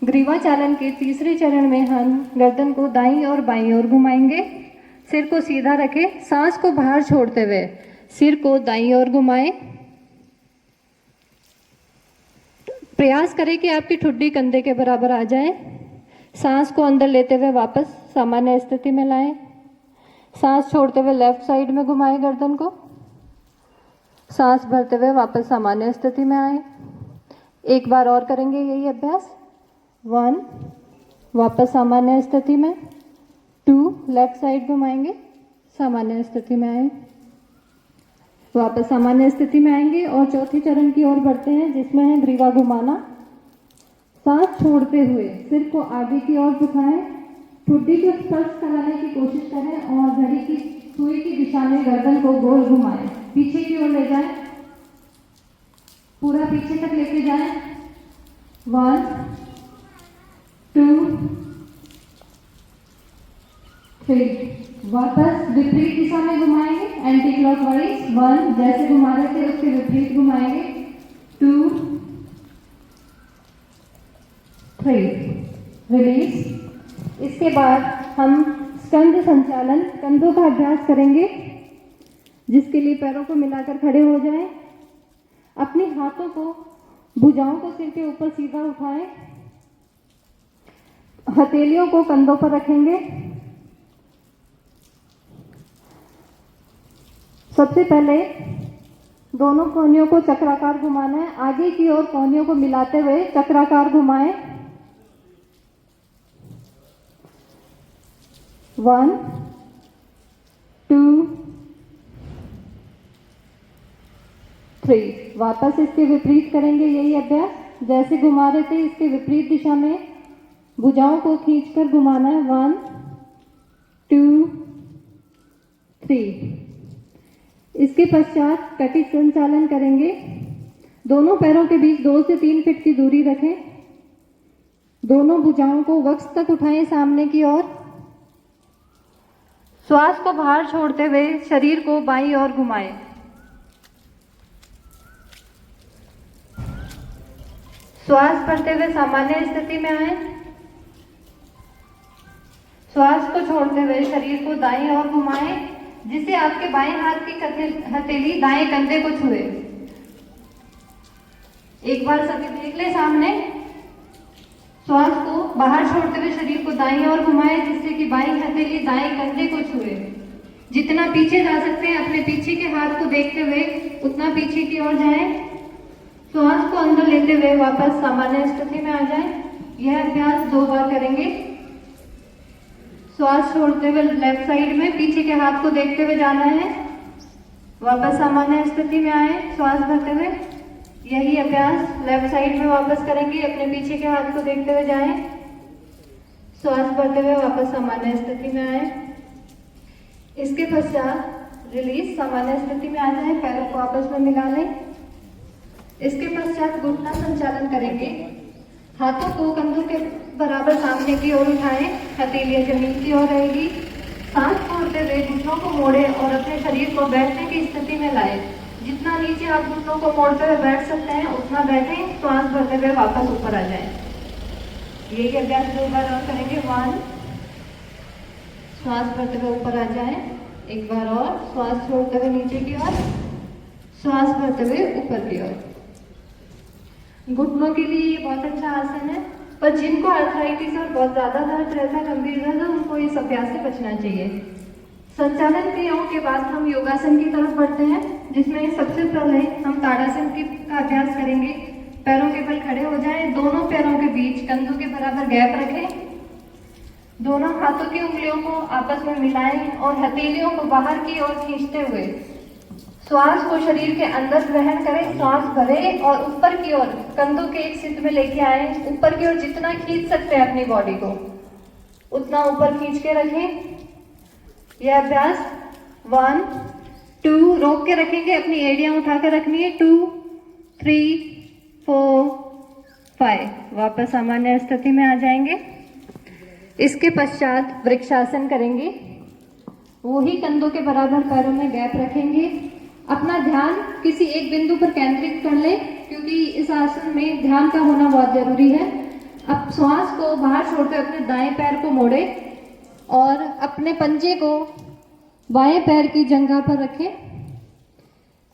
ग्रीवा चालन के तीसरे चरण में हम गर्दन को दाईं और बाईं ओर घुमाएंगे। सिर को सीधा रखें, सांस को बाहर छोड़ते हुए सिर को दाईं ओर घुमाएं। प्रयास करें कि आपकी ठुड्डी कंधे के बराबर आ जाए। सांस को अंदर लेते हुए वापस सामान्य स्थिति में लाएं। सांस छोड़ते हुए लेफ्ट साइड में घुमाएं गर्दन को। सांस भरते हुए वापस सामान्य स्थिति में आए। एक बार और करेंगे यही अभ्यास। 1, वापस सामान्य स्थिति में। 2, लेफ्ट साइड घुमाएंगे, सामान्य स्थिति में आए, वापस सामान्य स्थिति में आएंगे और चौथे चरण की ओर बढ़ते हैं जिसमें है ग्रीवा घुमाना। सांस छोड़ते हुए सिर को आगे की ओर झुकाएं, ठुड्डी को स्पर्श कराने की कोशिश करें और घड़ी की सुई की दिशा में गर्दन को गोल घुमाएं। पीछे की ओर ले जाएं, पूरा पीछे तक लेके जाएं। 1, 2, 3, वापस विपरीत दिशा में घुमाएंगे, एंटी क्लॉकवाइज। 1, जैसे घुमा रहे थे उसके विपरीत घुमाएंगे। 2, 3, रिलीज। इसके बाद हम स्कंद संचालन, कंधों का अभ्यास करेंगे, जिसके लिए पैरों को मिलाकर खड़े हो जाएं। अपने हाथों को, भुजाओं को सिर के ऊपर सीधा उठाएं। हथेलियों को कंधों पर रखेंगे। सबसे पहले दोनों कोहनियों को चक्राकार घुमाना है। आगे की ओर कोहनियों को मिलाते हुए चक्राकार घुमाएं। 1, 2, 3, वापस इसके विपरीत करेंगे यही अभ्यास। जैसे घुमा रहे थे इसके विपरीत दिशा में भुजाओं को खींचकर घुमाना है। 1, 2, 3। इसके पश्चात कटिक संचालन करेंगे। दोनों पैरों के बीच 2 से 3 फीट की दूरी रखें। दोनों भुजाओं को वक्ष तक उठाएं सामने की ओर। श्वास को बाहर छोड़ते हुए शरीर को बाईं ओर घुमाएं। श्वास भरते हुए सामान्य स्थिति में आए। श्वास को छोड़ते हुए शरीर को दाईं ओर घुमाएं, जिससे आपके बाएं हाथ की हथेली दाएं कंधे को छुए। एक बार सभी देख ले सामने। श्वास को बाहर छोड़ते हुए शरीर को दाईं ओर घुमाएं, जिससे कि बाएं हथेली दाएं कंधे को छुए। जितना पीछे जा सकते हैं अपने पीछे के हाथ को देखते हुए उतना पीछे की ओर जाएं। श्वास को अंदर लेते हुए वापस सामान्य स्थिति में आ जाएं। यह अभ्यास 2 बार करेंगे। श्वास छोड़ते हुए लेफ्ट साइड में पीछे के हाथ को देखते हुए जाना है, वापस सामान्य स्थिति में आए। श्वास भरते हुए यही अभ्यास लेफ्ट साइड में वापस करेंगे। अपने पीछे के हाथ को देखते हुए जाएं। श्वास भरते हुए वापस सामान्य स्थिति में आए। इसके पश्चात रिलीज, सामान्य स्थिति में आ जाए। पैरों को आपस में मिला लें। इसके पश्चात घुटना संचालन करेंगे। हाथों को कंधों के बराबर सामने की ओर उठाएं, हथेलियां जमीन की ओर रहेगी। सांस छोड़ते हुए घुटनों को मोड़ें और अपने शरीर को बैठने की स्थिति में लाएं। जितना नीचे आप घुटनों को मोड़ते हुए बैठ सकते हैं उतना बैठें। श्वास भरते हुए वापस ऊपर आ जाएं। यही अभ्यास 2 बार और करेंगे। 1, श्वास भरते हुए ऊपर आ जाएं। एक बार और श्वास छोड़ते हुए नीचे की ओर, श्वास भरते हुए ऊपर की ओर। घुटनों के लिए ये बहुत अच्छा आसन है, पर जिनको आर्थराइटिस और बहुत ज्यादा दर्द रहता है, गंभीर दर्द, उनको इस अभ्यास से बचना चाहिए। संचालन क्रियाओं के बाद हम योगासन की तरफ बढ़ते हैं, जिसमें सबसे पहले हम ताड़ासन का अभ्यास करेंगे। पैरों के बल खड़े हो जाएं। दोनों पैरों के बीच कंधों के बराबर गैप रखें। दोनों हाथों की उंगलियों को आपस में मिलाएं और हथेलियों को बाहर की ओर खींचते हुए श्वास को शरीर के अंदर ग्रहण करें। श्वास भरें और ऊपर की ओर कंधों के एक सिद्ध में लेके आए। ऊपर की ओर जितना खींच सकते हैं अपनी बॉडी को उतना ऊपर खींच के रखें। यह अभ्यास 1, 2, रोक के रखेंगे, अपनी एड़ियां उठा कर रखनी है। 2, 3, 4, 5, वापस सामान्य स्थिति में आ जाएंगे। इसके पश्चात वृक्षासन करेंगे। वही कंधों के बराबर पैरों में गैप रखेंगे। अपना ध्यान किसी एक बिंदु पर केंद्रित कर लें, क्योंकि इस आसन में ध्यान का होना बहुत जरूरी है। अब श्वास को बाहर छोड़कर अपने दाएं पैर को मोड़े और अपने पंजे को बाएं पैर की जंघा पर रखें।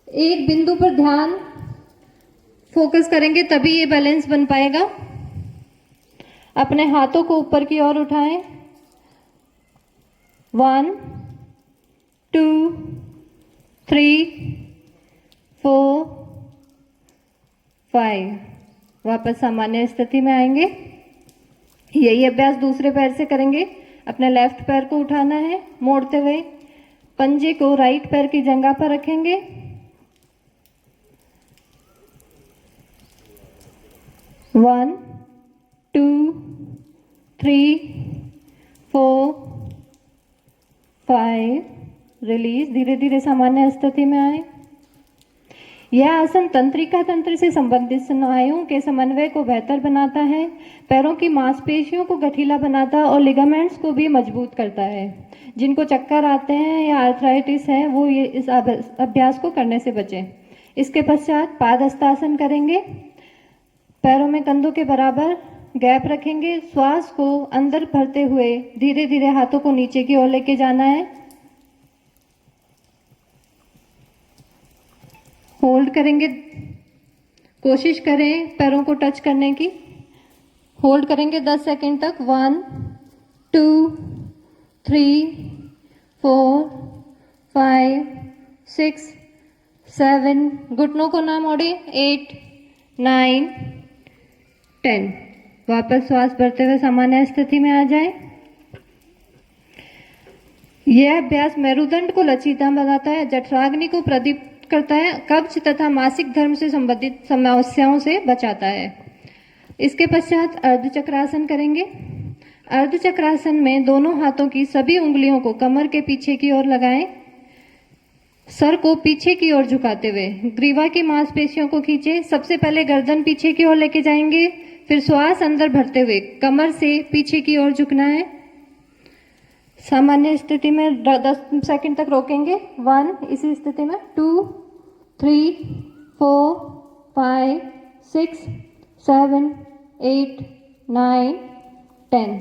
एक बिंदु पर ध्यान फोकस करेंगे तभी ये बैलेंस बन पाएगा। अपने हाथों को ऊपर की ओर उठाएं। 1 2 3 4 5। वापस सामान्य स्थिति में आएंगे। यही अभ्यास दूसरे पैर से करेंगे। अपने लेफ्ट पैर को उठाना है मोड़ते हुए, पंजे को राइट पैर की जंघा पर रखेंगे। 1 2 3 4 5। रिलीज। धीरे धीरे सामान्य स्थिति में आए। यह आसन तंत्रिका तंत्र से संबंधित स्नायुओं के समन्वय को बेहतर बनाता है, पैरों की मांसपेशियों को गठीला बनाता है और लिगामेंट्स को भी मजबूत करता है। जिनको चक्कर आते हैं या आर्थराइटिस है वो ये इस अभ्यास को करने से बचें। इसके पश्चात पादहस्तासन करेंगे। पैरों में कंधों के बराबर गैप रखेंगे। श्वास को अंदर भरते हुए धीरे धीरे हाथों को नीचे की ओर लेके जाना है। होल्ड करेंगे। कोशिश करें पैरों को टच करने की। होल्ड करेंगे 10 सेकंड तक। 1 2 3 4 5 6 7। घुटनों को ना मोड़े। 8 9 10। वापस श्वास भरते हुए सामान्य स्थिति में आ जाए। यह अभ्यास मेरुदंड को लचीला बनाता है, जठराग्नि को प्रदीप्त करता है, कब्ज तथा मासिक धर्म से संबंधित समस्याओं से बचाता है। इसके पश्चात अर्धचक्रासन करेंगे। अर्धचक्रासन में दोनों हाथों की सभी उंगलियों को कमर के पीछे की ओर लगाएं। सर को पीछे की ओर झुकाते हुए ग्रीवा की मांसपेशियों को खींचे। सबसे पहले गर्दन पीछे की ओर लेके जाएंगे, फिर श्वास अंदर भरते हुए कमर से पीछे की ओर झुकना है। सामान्य स्थिति में 10 सेकंड तक रोकेंगे। 1। इसी स्थिति में 2 3 4 5 6 7 8 9 10।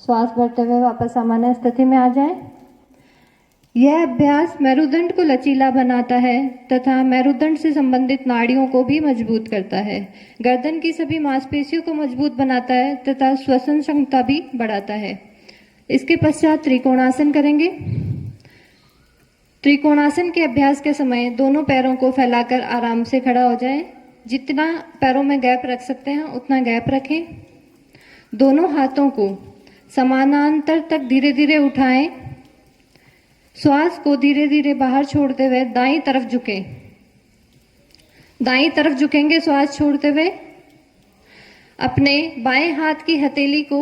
श्वास भरते हुए वापस सामान्य स्थिति में आ जाए। यह अभ्यास मेरुदंड को लचीला बनाता है तथा मेरुदंड से संबंधित नाड़ियों को भी मजबूत करता है, गर्दन की सभी मांसपेशियों को मजबूत बनाता है तथा श्वसन क्षमता भी बढ़ाता है। इसके पश्चात त्रिकोणासन करेंगे। त्रिकोणासन के अभ्यास के समय दोनों पैरों को फैलाकर आराम से खड़ा हो जाएं। जितना पैरों में गैप रख सकते हैं उतना गैप रखें। दोनों हाथों को समानांतर तक धीरे धीरे उठाएं। श्वास को धीरे धीरे बाहर छोड़ते हुए दाईं तरफ झुकें। दाईं तरफ झुकेंगे श्वास छोड़ते हुए। अपने बाएं हाथ की हथेली को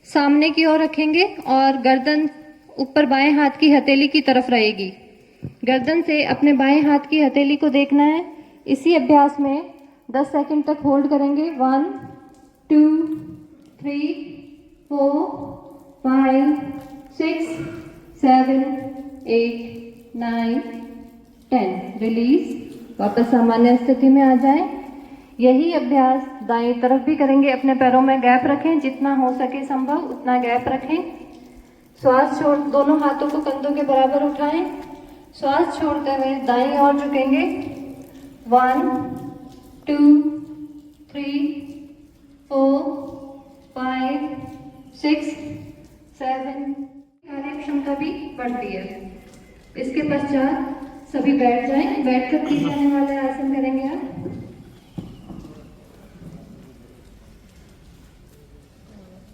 सामने की ओर रखेंगे और गर्दन ऊपर बाएं हाथ की हथेली की तरफ रहेगी। गर्दन से अपने बाएं हाथ की हथेली को देखना है। इसी अभ्यास में 10 सेकंड तक होल्ड करेंगे। 1 2 3 4 5 6 7 8 9 10। रिलीज। वापस सामान्य स्थिति में आ जाएं। यही अभ्यास दाएं तरफ भी करेंगे। अपने पैरों में गैप रखें, जितना हो सके संभव उतना गैप रखें। श्वास छोड़ दोनों हाथों को कंधों के बराबर उठाएं। श्वास छोड़ते हुए दाईं ओर झुकेंगे। 1 2 3 4 5 6 7। कार्य क्षमता भी बढ़ती है। इसके पश्चात सभी बैठ जाएं। बैठकर की जाने वाले आसन करेंगे आप।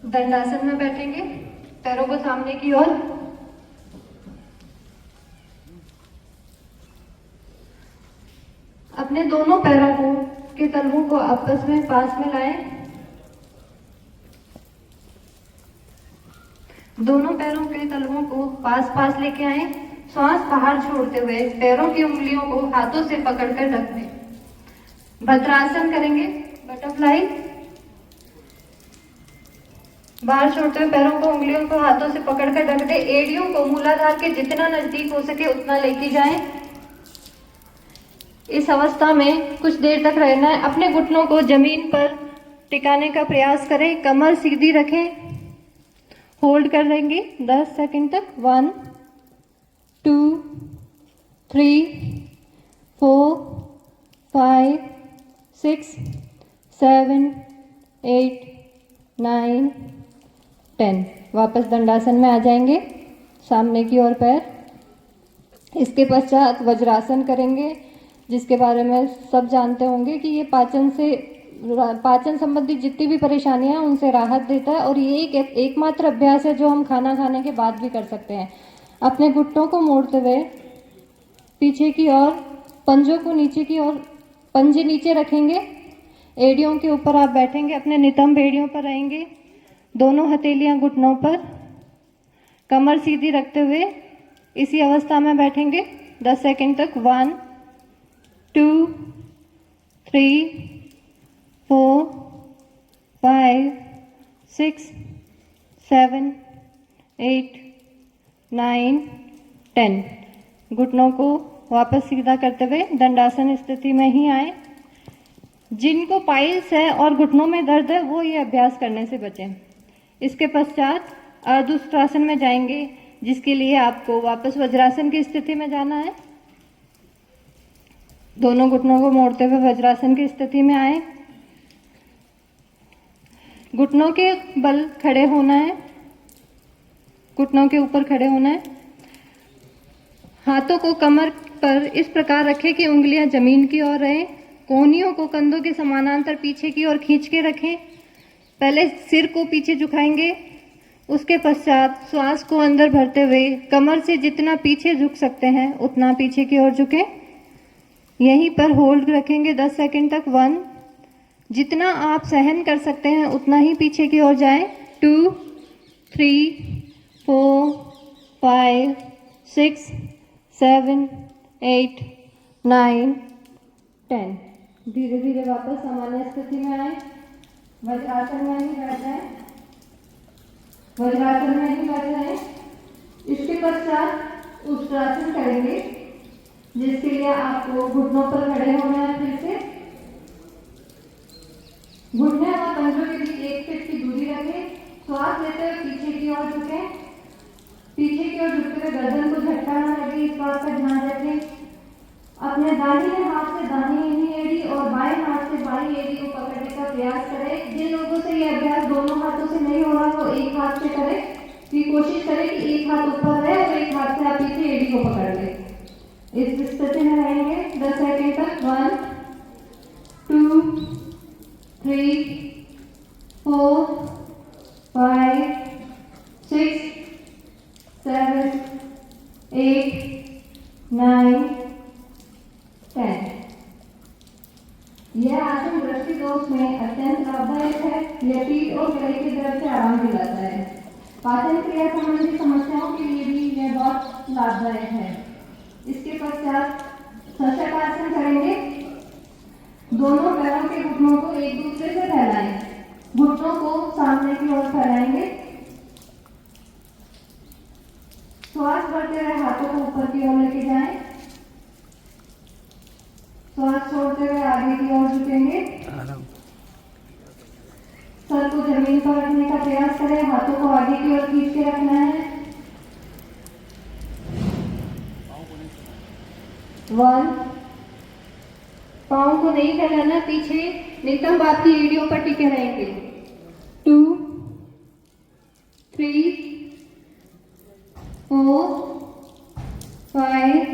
दंडासन में बैठेंगे, पैरों को सामने की ओर। अपने दोनों पैरों को के तलवों को आपस में पास में लाएं। दोनों पैरों के तलवों को पास पास लेके आए। श्वास बाहर छोड़ते हुए पैरों की उंगलियों को हाथों से पकड़कर रख दें। भद्रासन करेंगे, बटरफ्लाई। बाहर छोड़ते हुए पैरों को उंगलियों को हाथों से पकड़कर ढक दे। एड़ियों को मूलाधार के जितना नजदीक हो सके उतना लेके जाएं। इस अवस्था में कुछ देर तक रहना है। अपने घुटनों को जमीन पर टिकाने का प्रयास करें, कमर सीधी रखें, होल्ड कर लेंगे 10 सेकंड तक। 1 2 3 4 5 6 7 8 9 10। वापस दंडासन में आ जाएंगे, सामने की ओर पैर। इसके पश्चात वज्रासन करेंगे, जिसके बारे में सब जानते होंगे कि ये पाचन संबंधी जितनी भी परेशानियां हैं उनसे राहत देता है, और ये एकमात्र अभ्यास है जो हम खाना खाने के बाद भी कर सकते हैं। अपने घुटनों को मोड़ते हुए पीछे की ओर, पंजों को नीचे की ओर, पंजे नीचे रखेंगे, एड़ियों के ऊपर आप बैठेंगे, अपने नितंब एड़ियों पर रहेंगे, दोनों हथेलियां घुटनों पर, कमर सीधी रखते हुए इसी अवस्था में बैठेंगे 10 सेकंड तक। 1 2 3 4 5 6 7 8 9 10। घुटनों को वापस सीधा करते हुए दंडासन स्थिति में ही आए। जिनको पाइल्स है और घुटनों में दर्द है वो ये अभ्यास करने से बचें। इसके पश्चात अर्धउष्ट्रासन में जाएंगे, जिसके लिए आपको वापस वज्रासन की स्थिति में जाना है। दोनों घुटनों को मोड़ते हुए वज्रासन की स्थिति में आए। घुटनों के बल खड़े होना है, घुटनों के ऊपर खड़े होना है। हाथों को कमर पर इस प्रकार रखें कि उंगलियां जमीन की ओर रहें। कोहनियों को कंधों के समानांतर पीछे की ओर खींच के रखें। पहले सिर को पीछे झुकाएंगे, उसके पश्चात श्वास को अंदर भरते हुए कमर से जितना पीछे झुक सकते हैं उतना पीछे की ओर झुकें। यहीं पर होल्ड रखेंगे 10 सेकंड तक। 1, जितना आप सहन कर सकते हैं उतना ही पीछे की ओर जाएं। 2 3 4 5 6 7 8 9 10। धीरे धीरे वापस सामान्य स्थिति में आए। वज्रासन में ही बैठ जाएं, वज्रासन में ही बैठ जाएं। इसके पश्चात उत्तरासन करेंगे, जिसके लिए आपको घुटनों पर खड़े होना है। फिर से घुटने और पंजों के बीच 1 फीट की दूरी रखें। श्वास लेते हुए पीछे की ओर झुकें। पीछे की ओर झुकते हुए गर्दन को झटका न लगे, इस बात का ध्यान रखें। अपने दाहिने हाथ से दाहिनी एड़ी और बाएं हाथ से बाईं एड़ी को पकड़ने का प्रयास करें। जिन लोगों से यह अभ्यास दोनों हाथों से नहीं हो रहा वो एक हाथ से करें। कि कोशिश करें कि एक हाथ ऊपर रहे और एक हाथ से आप पीछे एड़ी को पकड़ लें। इस स्थिति में रहेंगे 10 सेकंड तक। 1 2 3 4 5 6 7 8 9 10। यह आसन दृष्टि दोष में अत्यंत लाभदायक है। यह पीठ और गले के दर्द से आराम दिलाता है। पाचन क्रिया संबंधी समस्याओं के लिए भी यह बहुत लाभदायक है। इसके पश्चात शशकासन करेंगे। दोनों पैरों के घुटनों को एक दूसरे से फैलाएं। घुटनों को सामने की ओर फैलाएंगे। श्वास भरते हुए हाथों को ऊपर की ओर लेके जाएं। श्वास छोड़ते हुए आगे की ओर झुकेंगे। सर को जमीन पर रखने का प्रयास करें। हाथों को आगे की ओर खींच के रखना है। 1, पाँव को नहीं फैलाना, पीछे नितंब आपकी एड़ियों पर टिके रहेंगे। 2 3 4 5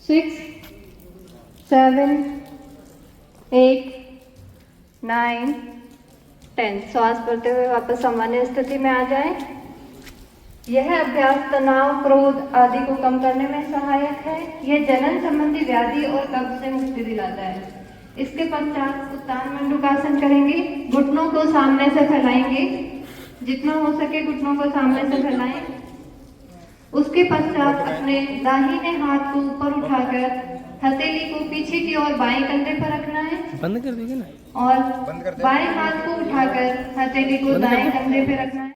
6 7 8 9 10। श्वास भरते हुए वापस सामान्य स्थिति में आ जाएं। यह अभ्यास तनाव, क्रोध आदि को कम करने में सहायक है। यह जनन संबंधी व्याधि और कब्ज से मुक्ति दिलाता है। इसके पश्चात उत्तान मंडूकासन करेंगे। घुटनों को सामने से फैलाएंगे, जितना हो सके घुटनों को सामने से फैलाएं। उसके पश्चात अपने दाहिने हाथ को ऊपर उठाकर हथेली को पीछे की ओर बाएं कंधे पर रखना है। बंद कर देंगे ना, और बाएं हाथ को उठाकर हथेली को दाएं कंधे पे रखना है।